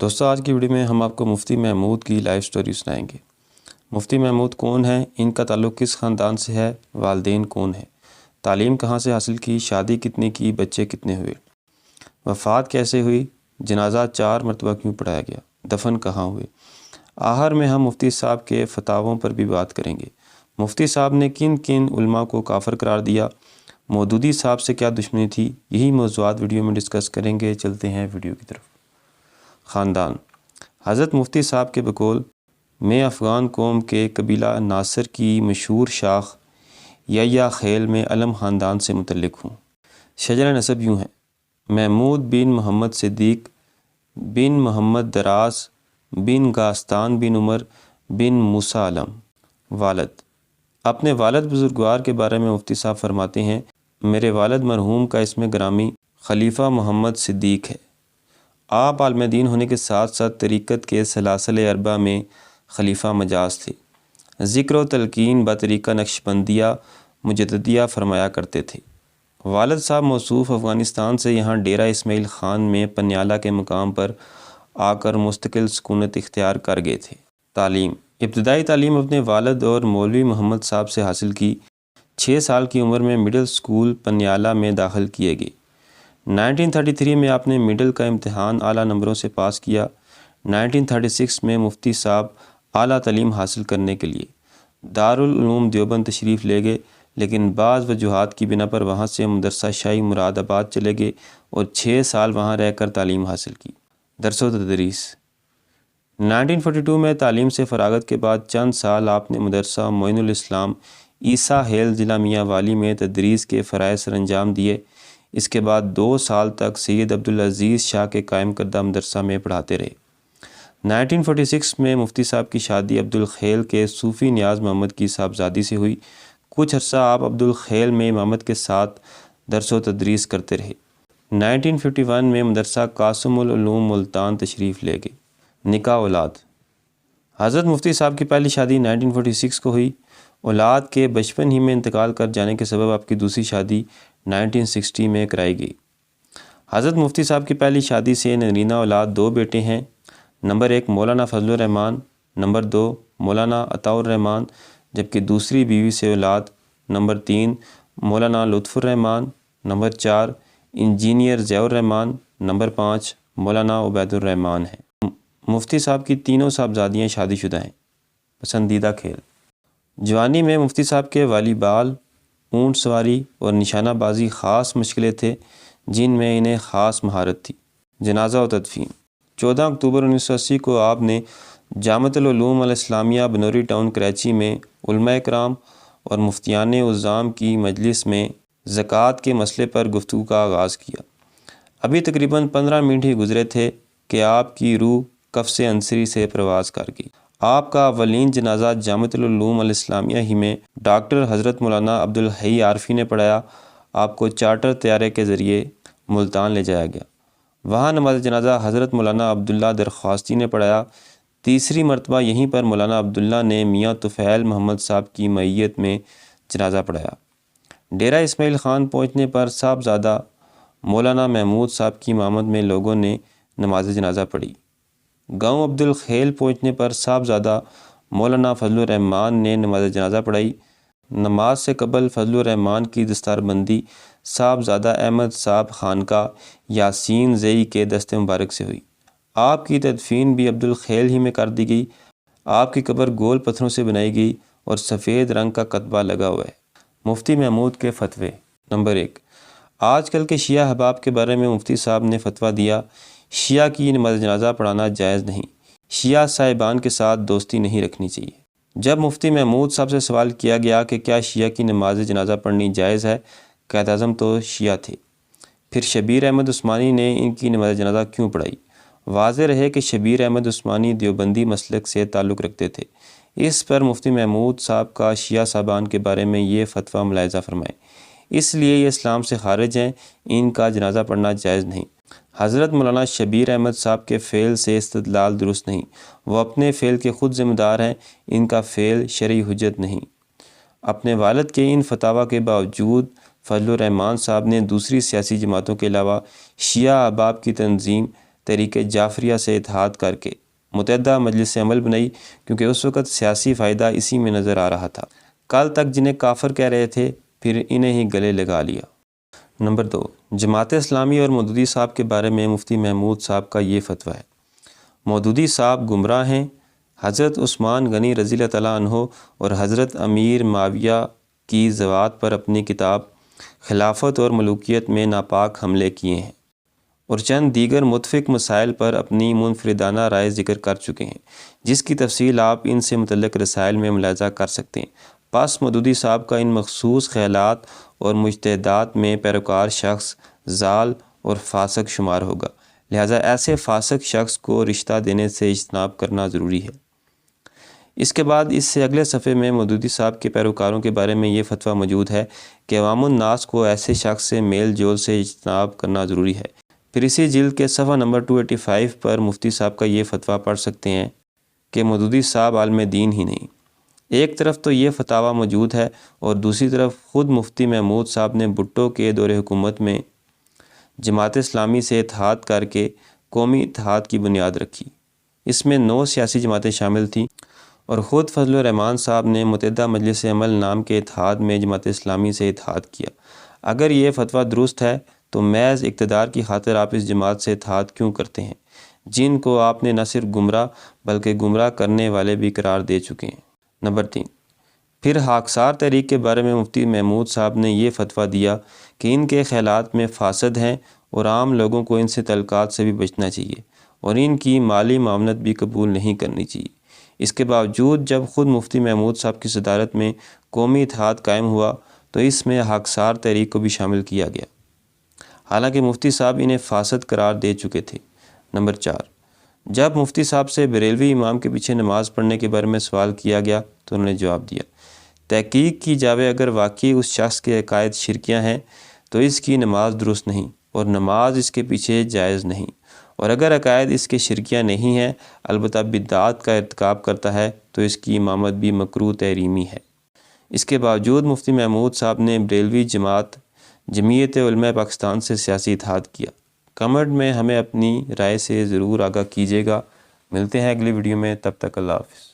دوستو آج کی ویڈیو میں ہم آپ کو مفتی محمود کی لائف سٹوری سنائیں گے۔ مفتی محمود کون ہیں، ان کا تعلق کس خاندان سے ہے، والدین کون ہیں، تعلیم کہاں سے حاصل کی، شادی کتنے کی، بچے کتنے ہوئے، وفات کیسے ہوئی، جنازہ 4 مرتبہ کیوں پڑھایا گیا، دفن کہاں ہوئے۔ آخر میں ہم مفتی صاحب کے فتاووں پر بھی بات کریں گے۔ مفتی صاحب نے کن کن علماء کو کافر قرار دیا، مودودی صاحب سے کیا دشمنی تھی، یہی موضوعات ویڈیو میں ڈسکس کریں گے۔ چلتے ہیں ویڈیو کی طرف۔ خاندان۔ حضرت مفتی صاحب کے بقول میں افغان قوم کے قبیلہ ناصر کی مشہور شاخ یا خیل میں علم خاندان سے متعلق ہوں۔ شجرہ نسب یوں ہے: محمود بن محمد صدیق بن محمد دراز بن گاستان بن عمر بن موسیٰ علم۔ والد۔ اپنے والد بزرگوار کے بارے میں مفتی صاحب فرماتے ہیں: میرے والد مرحوم کا اسم گرامی خلیفہ محمد صدیق ہے۔ آپ عالم دین ہونے کے ساتھ ساتھ طریقت کے سلاسل اربعہ میں خلیفہ مجاز تھے۔ ذکر و تلقین بطریقہ نقشبندیہ مجددیہ فرمایا کرتے تھے۔ والد صاحب موصوف افغانستان سے یہاں ڈیرہ اسماعیل خان میں پنیالہ کے مقام پر آ کر مستقل سکونت اختیار کر گئے تھے۔ تعلیم۔ ابتدائی تعلیم اپنے والد اور مولوی محمد صاحب سے حاصل کی۔ 6 سال کی عمر میں مڈل سکول پنیالہ میں داخل کیے گئے۔ 1933 میں آپ نے مڈل کا امتحان اعلیٰ نمبروں سے پاس کیا۔ 1936 میں مفتی صاحب اعلیٰ تعلیم حاصل کرنے کے لیے دارالعلوم دیوبند تشریف لے گئے، لیکن بعض وجوہات کی بنا پر وہاں سے مدرسہ شاہی مراد آباد چلے گئے اور 6 سال وہاں رہ کر تعلیم حاصل کی۔ درس و تدریس۔ 1942 میں تعلیم سے فراغت کے بعد چند سال آپ نے مدرسہ معین الاسلام عیسیٰ ہیل ضلع میاں والی میں تدریس کے فرائض سر انجام دیے۔ اس کے بعد 2 سال تک سید عبدالعزیز شاہ کے قائم کردہ مدرسہ میں پڑھاتے رہے۔ 1946 میں مفتی صاحب کی شادی عبدالخیل کے صوفی نیاز محمد کی صاحبزادی سے ہوئی۔ کچھ عرصہ آپ عبدالخیل میں امامت کے ساتھ درس و تدریس کرتے رہے۔ 1951 میں مدرسہ قاسم العلوم ملتان تشریف لے گئے۔ نکاح اولاد۔ حضرت مفتی صاحب کی پہلی شادی 1946 کو ہوئی۔ اولاد کے بچپن ہی میں انتقال کر جانے کے سبب آپ کی دوسری شادی 1960 میں کرائی گئی۔ حضرت مفتی صاحب کی پہلی شادی سے نرینہ اولاد 2 بیٹے ہیں: نمبر 1 مولانا فضل الرحمان، نمبر 2 مولانا عطاء الرحمان، جبکہ دوسری بیوی سے اولاد نمبر 3 مولانا لطف الرحمان، نمبر 4 انجینئر ضیاء الرحمان، نمبر 5 مولانا عبید الرحمان ہیں۔ مفتی صاحب کی تینوں صاحبزادیاں شادی شدہ ہیں۔ پسندیدہ کھیل۔ جوانی میں مفتی صاحب کے والی بال، اونٹ سواری اور نشانہ بازی خاص مشغلے تھے جن میں انہیں خاص مہارت تھی۔ جنازہ و تدفین۔ 14 اکتوبر 1980 کو آپ نے جامعۃ العلوم الاسلامیہ بنوری ٹاؤن کراچی میں علماء کرام اور مفتیان عظام کی مجلس میں زکوٰۃ کے مسئلے پر گفتگو کا آغاز کیا۔ ابھی تقریباً 15 منٹ ہی گزرے تھے کہ آپ کی روح قفس عنصری سے پرواز کر گئی۔ آپ کا اولین جنازہ جامعۃ العلوم الاسلامیہ ہی میں ڈاکٹر حضرت مولانا عبدالحی عارفی نے پڑھایا۔ آپ کو چارٹر طیارے کے ذریعے ملتان لے جایا گیا۔ وہاں نماز جنازہ حضرت مولانا عبداللہ درخواستی نے پڑھایا۔ تیسری مرتبہ یہیں پر مولانا عبداللہ نے میاں طفیل محمد صاحب کی معیت میں جنازہ پڑھایا۔ ڈیرہ اسماعیل خان پہنچنے پر صاحبزادہ مولانا محمود صاحب کی امامت میں لوگوں نے نماز جنازہ پڑھی۔ گاؤں عبدالخیل پہنچنے پر صاحبزادہ مولانا فضل الرحمان نے نماز جنازہ پڑھائی۔ نماز سے قبل فضل الرحمان کی دستار بندی صاحبزادہ احمد صاحب خانقاہ یاسین زئی کے دست مبارک سے ہوئی۔ آپ کی تدفین بھی عبدالخیل ہی میں کر دی گئی۔ آپ کی قبر گول پتھروں سے بنائی گئی اور سفید رنگ کا کتبہ لگا ہوا ہے۔ مفتی محمود کے فتوے۔ نمبر 1، آج کل کے شیعہ احباب کے بارے میں مفتی صاحب نے فتویٰ دیا: شیعہ کی نماز جنازہ پڑھانا جائز نہیں، شیعہ صاحبان کے ساتھ دوستی نہیں رکھنی چاہیے۔ جب مفتی محمود صاحب سے سوال کیا گیا کہ کیا شیعہ کی نماز جنازہ پڑھنی جائز ہے، قائد اعظم تو شیعہ تھے، پھر شبیر احمد عثمانی نے ان کی نماز جنازہ کیوں پڑھائی؟ واضح رہے کہ شبیر احمد عثمانی دیوبندی مسلک سے تعلق رکھتے تھے۔ اس پر مفتی محمود صاحب کا شیعہ صاحبان کے بارے میں یہ فتویٰ ملاحظہ فرمائیں: اس لیے یہ اسلام سے خارج ہیں، ان کا جنازہ پڑھنا جائز نہیں۔ حضرت مولانا شبیر احمد صاحب کے فعل سے استدلال درست نہیں، وہ اپنے فعل کے خود ذمہ دار ہیں، ان کا فعل شرعی حجت نہیں۔ اپنے والد کے ان فتاویٰ کے باوجود فضل الرحمان صاحب نے دوسری سیاسی جماعتوں کے علاوہ شیعہ احباب کی تنظیم تحریک جعفریہ سے اتحاد کر کے متحدہ مجلس عمل بنائی، کیونکہ اس وقت سیاسی فائدہ اسی میں نظر آ رہا تھا۔ کل تک جنہیں کافر کہہ رہے تھے، پھر انہیں ہی گلے لگا لیا۔ نمبر 2، جماعت اسلامی اور مودودی صاحب کے بارے میں مفتی محمود صاحب کا یہ فتویٰ ہے: مودودی صاحب گمراہ ہیں۔ حضرت عثمان غنی رضی اللہ تعالیٰ عنہ اور حضرت امیر معاویہ کی ذوات پر اپنی کتاب خلافت اور ملوکیت میں ناپاک حملے کیے ہیں، اور چند دیگر متفق مسائل پر اپنی منفردانہ رائے ذکر کر چکے ہیں، جس کی تفصیل آپ ان سے متعلق رسائل میں ملاحظہ کر سکتے ہیں۔ پس مودودی صاحب کا ان مخصوص خیالات اور مجتہدات میں پیروکار شخص ضال اور فاسق شمار ہوگا، لہذا ایسے فاسق شخص کو رشتہ دینے سے اجتناب کرنا ضروری ہے۔ اس کے بعد اس سے اگلے صفحے میں مودودی صاحب کے پیروکاروں کے بارے میں یہ فتویٰ موجود ہے کہ عوام الناس کو ایسے شخص سے میل جول سے اجتناب کرنا ضروری ہے۔ پھر اسی جلد کے صفحہ نمبر 285 پر مفتی صاحب کا یہ فتویٰ پڑھ سکتے ہیں کہ مودودی صاحب عالم دین ہی نہیں۔ ایک طرف تو یہ فتاویٰ موجود ہے اور دوسری طرف خود مفتی محمود صاحب نے بھٹو کے دور حکومت میں جماعت اسلامی سے اتحاد کر کے قومی اتحاد کی بنیاد رکھی۔ اس میں 9 سیاسی جماعتیں شامل تھیں، اور خود فضل الرحمان صاحب نے متحدہ مجلس عمل نام کے اتحاد میں جماعت اسلامی سے اتحاد کیا۔ اگر یہ فتویٰ درست ہے تو محض اقتدار کی خاطر آپ اس جماعت سے اتحاد کیوں کرتے ہیں، جن کو آپ نے نہ صرف گمراہ بلکہ گمراہ کرنے والے بھی قرار دے چکے ہیں۔ نمبر 3، پھر خاکسار تحریک کے بارے میں مفتی محمود صاحب نے یہ فتویٰ دیا کہ ان کے خیالات میں فاسد ہیں اور عام لوگوں کو ان سے تعلقات سے بھی بچنا چاہیے اور ان کی مالی معاونت بھی قبول نہیں کرنی چاہیے۔ اس کے باوجود جب خود مفتی محمود صاحب کی صدارت میں قومی اتحاد قائم ہوا تو اس میں خاکسار تحریک کو بھی شامل کیا گیا، حالانکہ مفتی صاحب انہیں فاسد قرار دے چکے تھے۔ نمبر 4، جب مفتی صاحب سے بریلوی امام کے پیچھے نماز پڑھنے کے بارے میں سوال کیا گیا تو انہوں نے جواب دیا: تحقیق کی جاوے اگر واقعی اس شخص کے عقائد شرکیہ ہیں تو اس کی نماز درست نہیں اور نماز اس کے پیچھے جائز نہیں، اور اگر عقائد اس کے شرکیہ نہیں ہیں البتہ بدعات کا ارتکاب کرتا ہے تو اس کی امامت بھی مکروہ تحریمی ہے۔ اس کے باوجود مفتی محمود صاحب نے بریلوی جمعیت علماء پاکستان سے سیاسی اتحاد کیا۔ کمنٹ میں ہمیں اپنی رائے سے ضرور آگاہ کیجیے گا۔ ملتے ہیں اگلی ویڈیو میں، تب تک اللہ حافظ۔